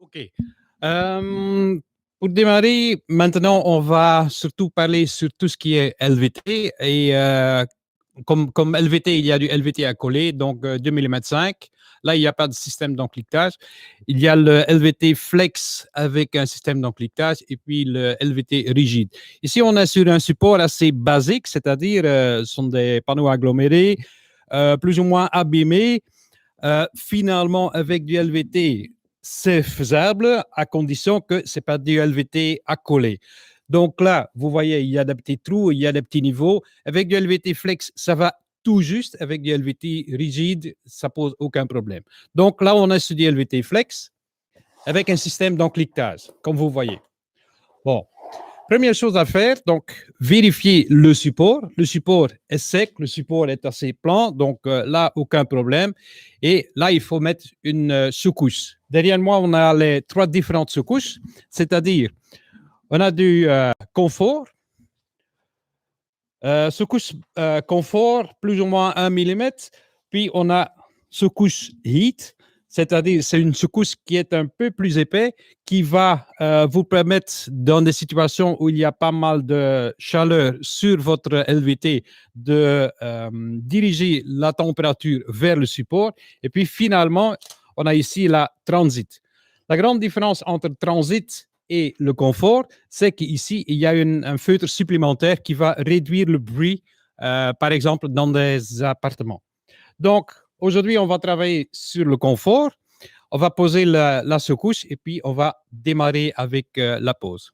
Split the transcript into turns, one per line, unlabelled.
OK. Euh, pour démarrer, maintenant, on va surtout parler sur tout ce qui est LVT. Et comme LVT, il y a du LVT à coller, donc 2 mm 5. Là, il n'y a pas de système d'encliquetage. Il y a le LVT flex avec un système d'encliquetage et puis le LVT rigide. Ici, on est sur un support assez basique, c'est-à-dire ce sont des panneaux agglomérés, plus ou moins abîmés. Finalement, avec du LVT, c'est faisable à condition que ce n'est pas du LVT à coller. Donc là, vous voyez, il y a des petits trous, il y a des petits niveaux. Avec du LVT flex, ça va tout juste. Avec du LVT rigide, ça pose aucun problème. Donc là, on a sur du LVT flex avec un système d'encliquetage, comme vous voyez. Bon, première chose à faire, donc vérifier le support. Le support est sec, le support est assez plan, donc là, aucun problème. Et là, il faut mettre une sous-couche. Derrière moi, on a les 3 différentes sous-couches, c'est-à-dire, on a du confort, sous-couche confort, plus ou moins 1 mm, puis on a sous-couche heat, c'est-à-dire c'est une sous-couche qui est un peu plus épais, qui va vous permettre, dans des situations où il y a pas mal de chaleur sur votre LVT, de diriger la température vers le support. Et puis finalement, on a ici la transit. La grande différence entre transit et le confort, c'est qu'ici, il y a un feutre supplémentaire qui va réduire le bruit, par exemple, dans des appartements. Donc, aujourd'hui, on va travailler sur le confort. On va poser la sous-couche et puis on va démarrer avec la pose.